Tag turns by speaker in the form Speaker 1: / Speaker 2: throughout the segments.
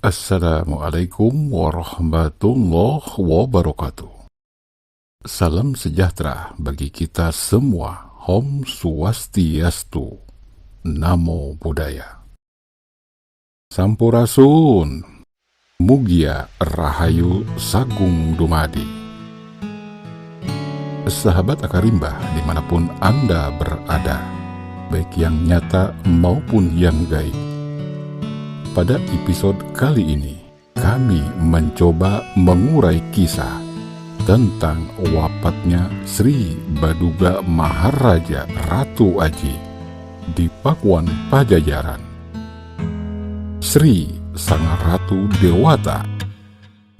Speaker 1: Assalamualaikum warahmatullahi wabarakatuh. Salam sejahtera bagi kita semua. Om Swastiastu. Namo Buddhaya. Sampurasun. Mugia Rahayu Sagung Dumadi. Sahabat Akarimbah dimanapun Anda berada, baik yang nyata maupun yang gaib. Pada episode kali ini, kami mencoba mengurai kisah tentang wafatnya Sri Baduga Maharaja Ratu Aji di Pakuan Pajajaran. Sri Sang Ratu Dewata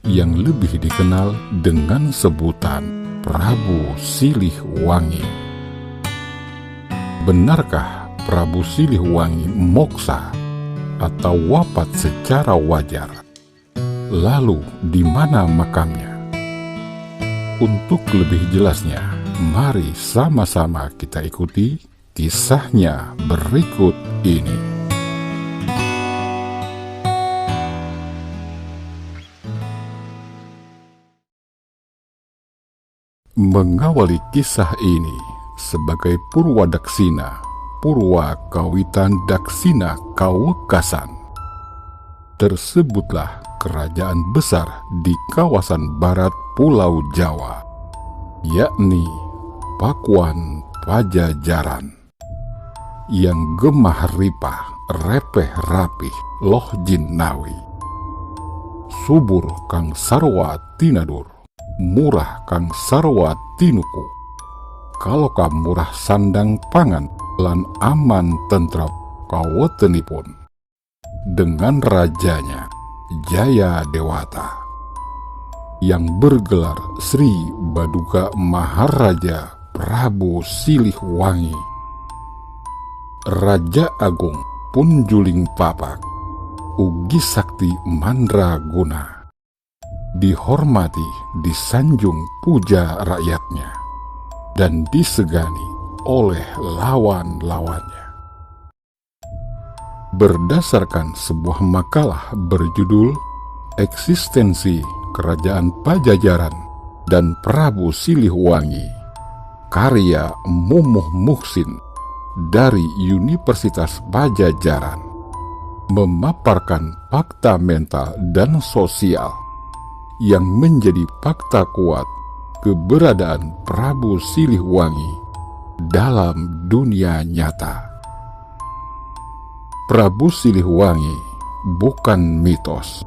Speaker 1: yang lebih dikenal dengan sebutan Prabu Silihwangi. Benarkah Prabu Silihwangi moksa atau wafat secara wajar? Lalu di mana makamnya? Untuk lebih jelasnya, mari sama-sama kita ikuti kisahnya berikut ini. Mengawali kisah ini sebagai Purwadaksina, Purwa Kawitan Daksina Kawekasan, tersebutlah kerajaan besar di kawasan barat Pulau Jawa, yakni Pakuan Pajajaran, yang gemah ripah, repeh rapih loh jinnawi, subur kang sarwa tinadur, murah kang sarwa tinuku, kalau kam murah sandang pangan lan aman tentrap kawetenipun, dengan rajanya Jaya Dewata yang bergelar Sri Baduga Maharaja Prabu Silihwangi, Raja Agung Punjuling Papak ugi sakti mandraguna, dihormati, disanjung puja rakyatnya, dan disegani oleh lawan-lawannya. Berdasarkan sebuah makalah berjudul Eksistensi Kerajaan Pajajaran dan Prabu Silihwangi, karya Mumuh Muhsin dari Universitas Pajajaran, memaparkan fakta mental dan sosial yang menjadi fakta kuat keberadaan Prabu Silihwangi dalam dunia nyata. Prabu Silihwangi bukan mitos,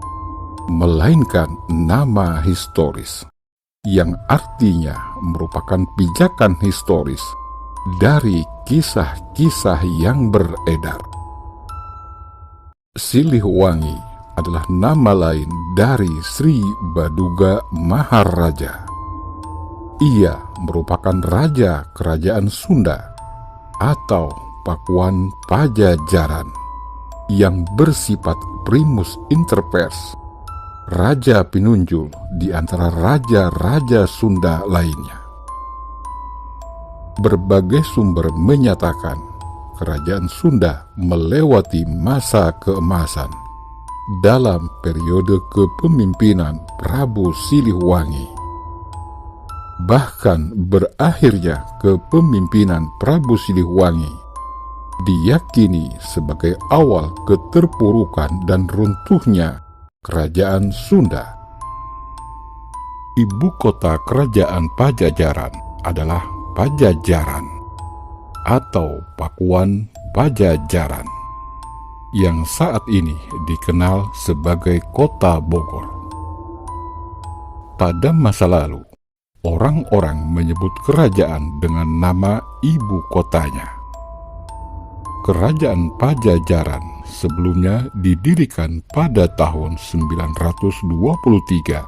Speaker 1: melainkan nama historis yang artinya merupakan pijakan historis dari kisah-kisah yang beredar. Silihwangi adalah nama lain dari Sri Baduga Maharaja. Ia merupakan raja kerajaan Sunda atau Pakuan Pajajaran yang bersifat primus inter pares, raja pinunjul di antara raja-raja Sunda lainnya. Berbagai sumber menyatakan kerajaan Sunda melewati masa keemasan dalam periode kepemimpinan Prabu Silihwangi. Bahkan berakhirnya kepemimpinan Prabu Silihwangi diyakini sebagai awal keterpurukan dan runtuhnya kerajaan Sunda. Ibu kota kerajaan Pajajaran adalah Pajajaran atau Pakuan Pajajaran, yang saat ini dikenal sebagai Kota Bogor. Pada masa lalu, orang-orang menyebut kerajaan dengan nama ibu kotanya. Kerajaan Pajajaran sebelumnya didirikan pada tahun 923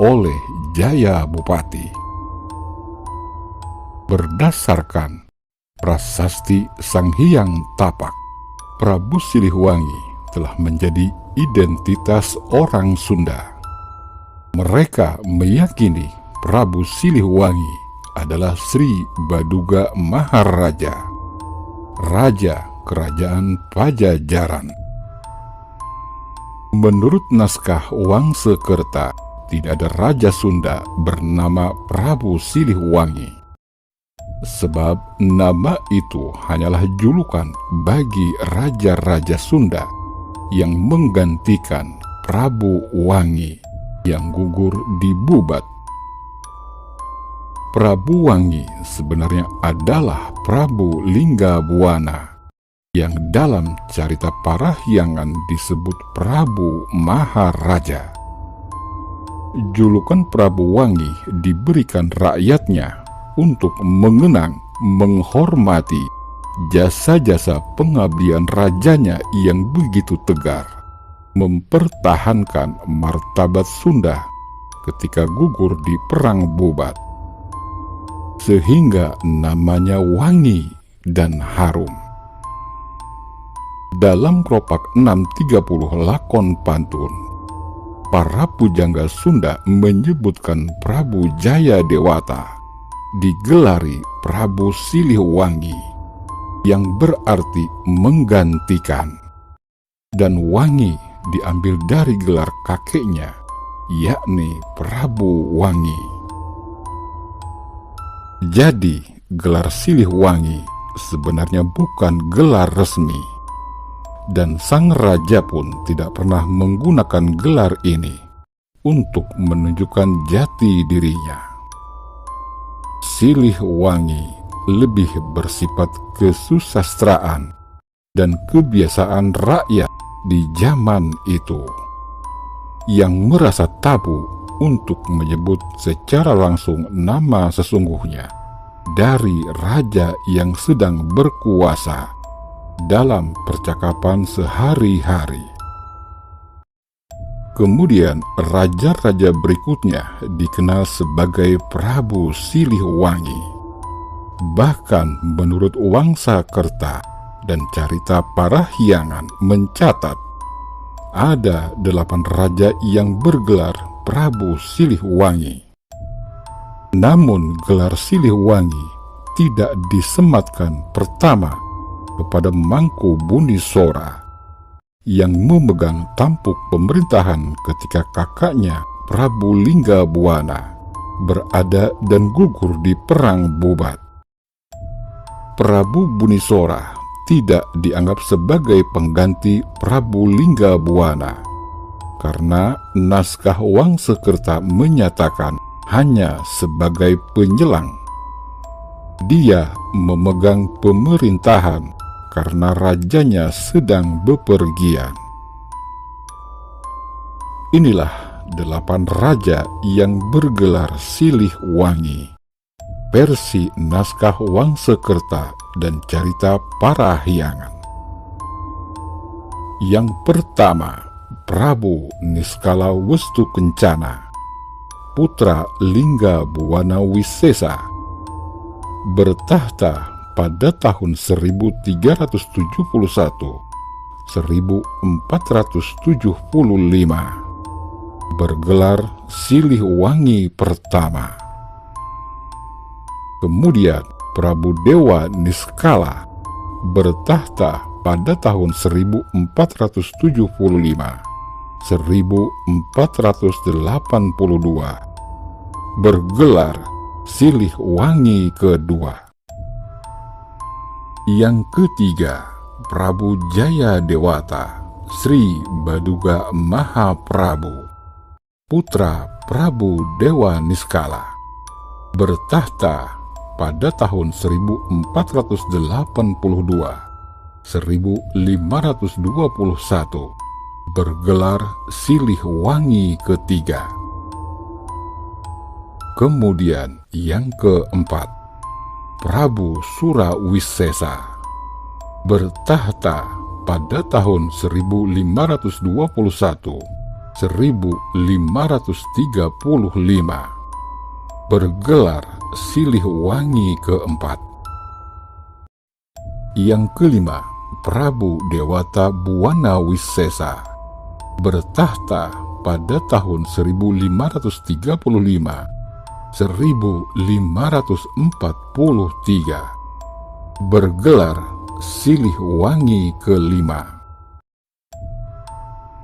Speaker 1: oleh Jaya Bupati. Berdasarkan prasasti Sang Hyang Tapak, Prabu Silihwangi telah menjadi identitas orang Sunda. Mereka meyakini Prabu Silihwangi adalah Sri Baduga Maharaja, Raja Kerajaan Pajajaran. Menurut naskah Wangsekerta, tidak ada raja Sunda bernama Prabu Siliwangi. Sebab nama itu hanyalah julukan bagi raja-raja Sunda yang menggantikan Prabu Wangi yang gugur di Bubat. Prabu Wangi sebenarnya adalah Prabu Linggabuana yang dalam cerita Parahyangan disebut Prabu Maharaja. Julukan Prabu Wangi diberikan rakyatnya untuk mengenang, menghormati jasa-jasa pengabdian rajanya yang begitu tegar, mempertahankan martabat Sunda ketika gugur di Perang Bubat, sehingga namanya wangi dan harum. Dalam Kelopak 630 Lakon Pantun, para pujangga Sunda menyebutkan Prabu Jayadewata digelari Prabu Siliwangi, yang berarti menggantikan, dan wangi diambil dari gelar kakeknya, yakni Prabu Wangi. Jadi, gelar Siliwangi sebenarnya bukan gelar resmi, dan sang raja pun tidak pernah menggunakan gelar ini untuk menunjukkan jati dirinya. Siliwangi lebih bersifat kesusastraan dan kebiasaan rakyat di zaman itu, yang merasa tabu untuk menyebut secara langsung nama sesungguhnya dari raja yang sedang berkuasa dalam percakapan sehari-hari. Kemudian raja-raja berikutnya dikenal sebagai Prabu Siliwangi. Bahkan menurut Wangsakerta dan Carita Parahyangan mencatat ada 8 raja yang bergelar Prabu Siliwangi. Namun gelar Siliwangi tidak disematkan pertama kepada Mangku Bunisora yang memegang tampuk pemerintahan ketika kakaknya Prabu Linggabuana berada dan gugur di Perang Bubat. Prabu Bunisora tidak dianggap sebagai pengganti Prabu Linggabuana karena naskah Wangsekerta menyatakan hanya sebagai penyelang. Dia memegang pemerintahan karena rajanya sedang bepergian. Inilah 8 raja yang bergelar Siliwangi, versi naskah Wangsekerta dan Carita Parahyangan. Yang pertama, Prabu Niskala Westukencana, putra Linggabuana Wisesa, bertahta pada tahun 1371-1475, bergelar Siliwangi pertama. Kemudian Prabu Dewa Niskala bertahta pada tahun 1475-1482, bergelar Siliwangi kedua. Yang ketiga, Prabu Jayadewata Sri Baduga Mahaprabu, putra Prabu Dewa Niskala, bertahta pada tahun 1482-1521, bergelar Siliwangi ketiga. Kemudian yang keempat, Prabu Surawisesa, bertahta pada tahun 1521-1535, bergelar Siliwangi keempat. Yang kelima, Prabu Dewata Buwana Wisesa, bertahta pada tahun 1555-1543, bergelar Siliwangi kelima.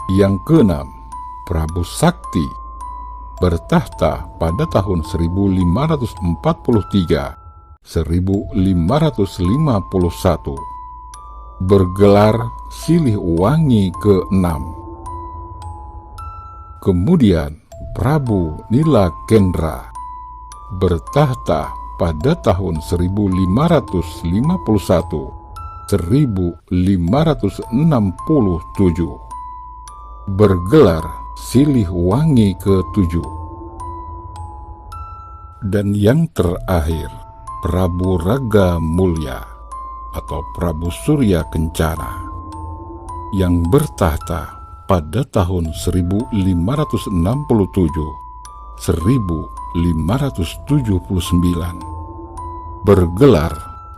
Speaker 1: Yang keenam, Prabu Sakti bertahta pada tahun 1543-1551, bergelar Siliwangi ke-6. Kemudian Prabu Nilakendra bertahta pada tahun 1551-1567, bergelar Siliwangi ke-7. Dan yang terakhir, Prabu Raga Mulya atau Prabu Surya Kencana yang bertahta pada tahun 1567-1579, bergelar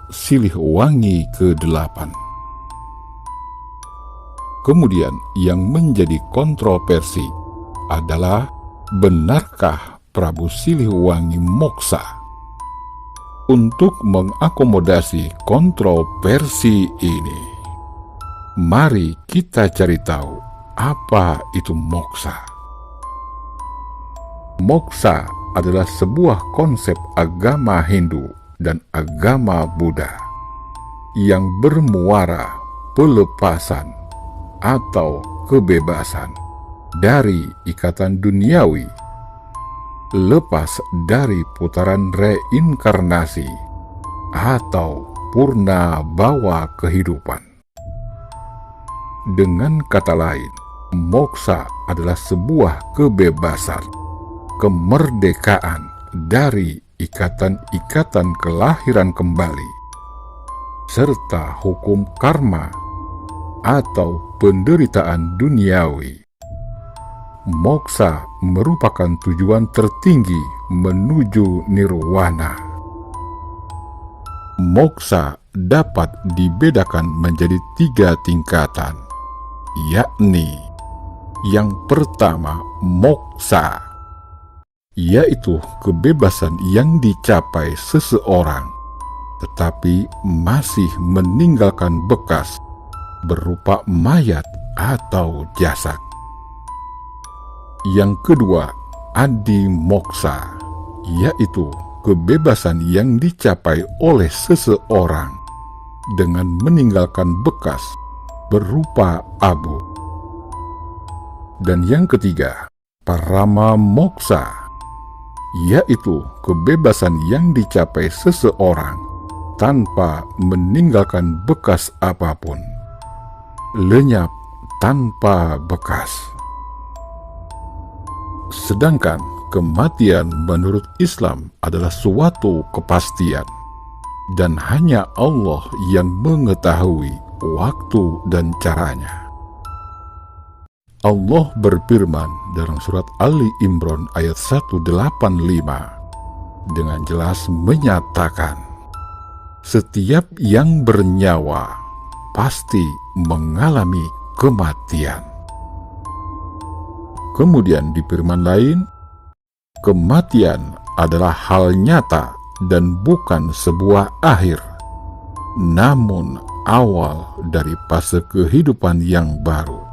Speaker 1: Siliwangi ke-8. Kemudian yang menjadi kontroversi adalah, benarkah Prabu Siliwangi moksa? Untuk mengakomodasi kontroversi ini, mari kita cari tahu apa itu moksa. Moksa adalah sebuah konsep agama Hindu dan agama Buddha yang bermuara pelepasan atau kebebasan dari ikatan duniawi, lepas dari putaran reinkarnasi atau purna bawa kehidupan. Dengan kata lain, moksa adalah sebuah kebebasan, kemerdekaan dari ikatan-ikatan kelahiran kembali, serta hukum karma atau penderitaan duniawi. Moksa merupakan tujuan tertinggi menuju nirwana. Moksa dapat dibedakan menjadi 3 tingkatan, yakni yang pertama, moksa, yaitu kebebasan yang dicapai seseorang tetapi masih meninggalkan bekas berupa mayat atau jasad. Yang kedua, adimoksa, yaitu kebebasan yang dicapai oleh seseorang dengan meninggalkan bekas berupa abu. Dan yang ketiga, paramamoksa, yaitu kebebasan yang dicapai seseorang tanpa meninggalkan bekas apapun, lenyap tanpa bekas. Sedangkan kematian menurut Islam adalah suatu kepastian, dan hanya Allah yang mengetahui waktu dan caranya. Allah berfirman dalam surat Ali Imran ayat 185 dengan jelas menyatakan, setiap yang bernyawa pasti mengalami kematian. Kemudian di firman lain, kematian adalah hal nyata dan bukan sebuah akhir, namun awal dari fase kehidupan yang baru.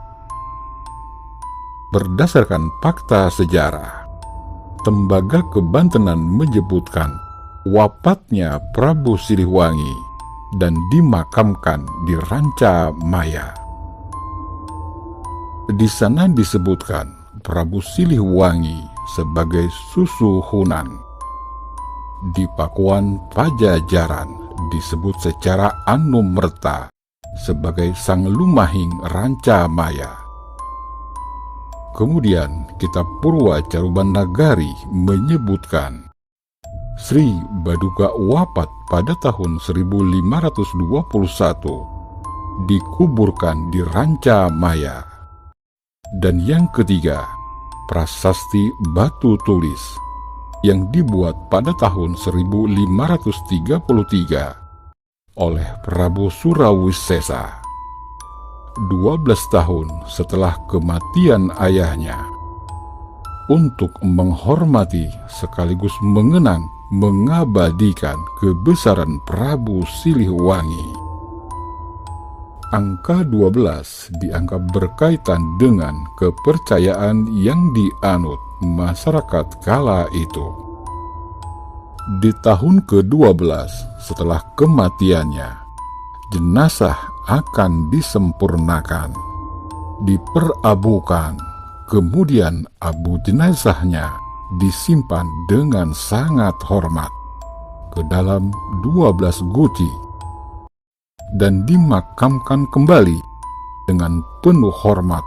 Speaker 1: Berdasarkan fakta sejarah, Tembaga Kebantenan menyebutkan wafatnya Prabu Siliwangi dan dimakamkan di Ranca Maya. Di sana disebutkan Prabu Siliwangi sebagai Susuhunan. Di Pakuan Pajajaran disebut secara anumerta sebagai Sang Lumahing Ranca Maya. Kemudian kitab Purwa Caruban Nagari menyebutkan Sri Baduga wafat pada tahun 1521, dikuburkan di Ranca Maya. Dan yang ketiga, prasasti batu tulis yang dibuat pada tahun 1533 oleh Prabu Surawisesa, 12 tahun setelah kematian ayahnya, untuk menghormati sekaligus mengenang mengabadikan kebesaran Prabu Siliwangi. Angka 12 dianggap berkaitan dengan kepercayaan yang dianut masyarakat kala itu. Di tahun ke-12 setelah kematiannya, jenazah akan disempurnakan, diperabukan, kemudian abu jenazahnya disimpan dengan sangat hormat ke dalam 12 guci dan dimakamkan kembali dengan penuh hormat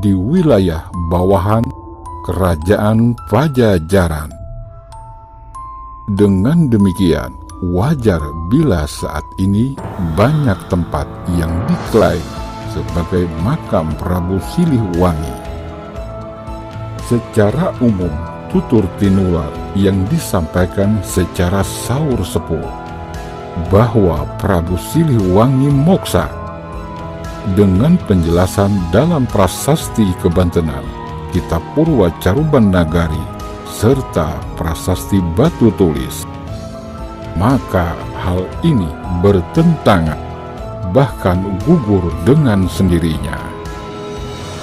Speaker 1: di wilayah bawahan Kerajaan Pajajaran. Dengan demikian, wajar bila saat ini banyak tempat yang diklaim sebagai makam Prabu Siliwangi. Secara umum, tutur tinular yang disampaikan secara saur sepuh bahwa Prabu Siliwangi moksa dengan penjelasan dalam prasasti kebantenan, kitab Purwa Caruban Nagari, serta prasasti batu tulis, maka hal ini bertentangan, bahkan gugur dengan sendirinya,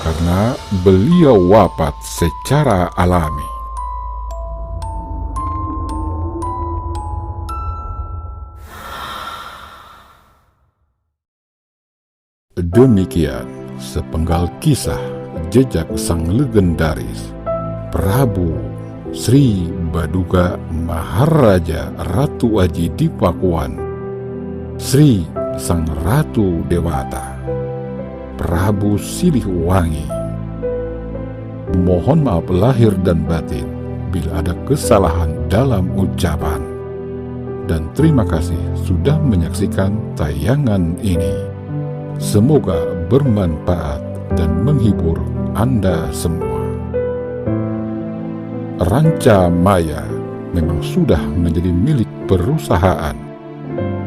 Speaker 1: karena beliau wafat secara alami. Demikian sepenggal kisah jejak sang legendaris Prabu Sri Baduga Maharaja Ratu Aji di Pakuan, Sri Sang Ratu Dewata, Prabu Siliwangi. Mohon maaf lahir dan batin bila ada kesalahan dalam ucapan, dan terima kasih sudah menyaksikan tayangan ini. Semoga bermanfaat dan menghibur Anda semua. Ranca Maya memang sudah menjadi milik perusahaan,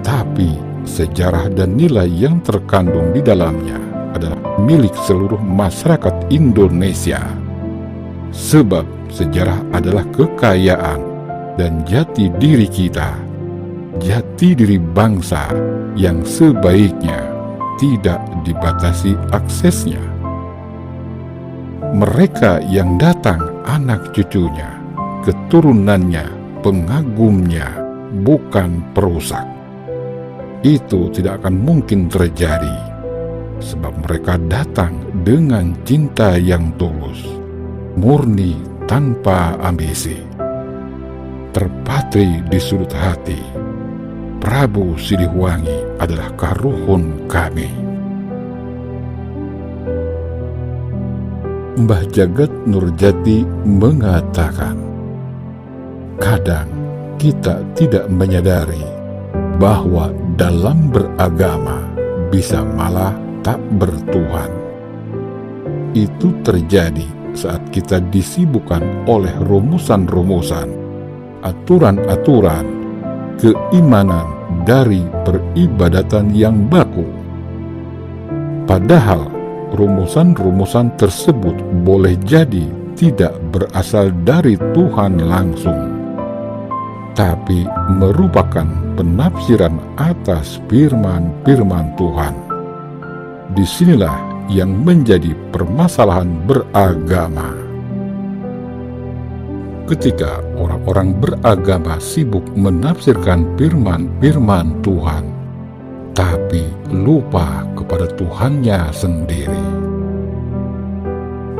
Speaker 1: tapi sejarah dan nilai yang terkandung di dalamnya adalah milik seluruh masyarakat Indonesia. Sebab sejarah adalah kekayaan dan jati diri kita, jati diri bangsa yang sebaiknya tidak dibatasi aksesnya. Mereka yang datang anak cucunya, keturunannya, pengagumnya, bukan perusak. Itu tidak akan mungkin terjadi, sebab mereka datang dengan cinta yang tulus, murni tanpa ambisi. Terpatri di sudut hati, Prabu Siliwangi adalah karuhun kami. Mbah Jagat Nurjati mengatakan, kadang kita tidak menyadari bahwa dalam beragama bisa malah tak bertuhan. Itu terjadi saat kita disibukkan oleh rumusan-rumusan, aturan-aturan, keimanan dari peribadatan yang baku. Padahal rumusan-rumusan tersebut boleh jadi tidak berasal dari Tuhan langsung, tapi merupakan penafsiran atas firman-firman Tuhan. Disinilah yang menjadi permasalahan beragama. Ketika orang-orang beragama sibuk menafsirkan firman-firman Tuhan, tapi lupa kepada Tuhannya sendiri.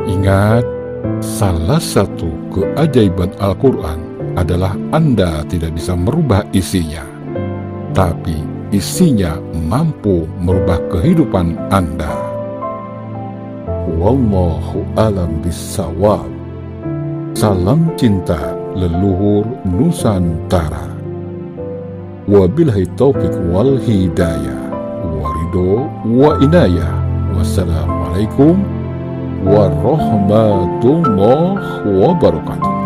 Speaker 1: Ingat, salah satu keajaiban Al-Quran adalah Anda tidak bisa merubah isinya, tapi isinya mampu merubah kehidupan Anda. Wallahu a'lam bishawab. Salam cinta leluhur Nusantara. Wabillahi taufiq wal hidayah, waridho wa inayah. Wassalamualaikum warahmatullahi wabarakatuh.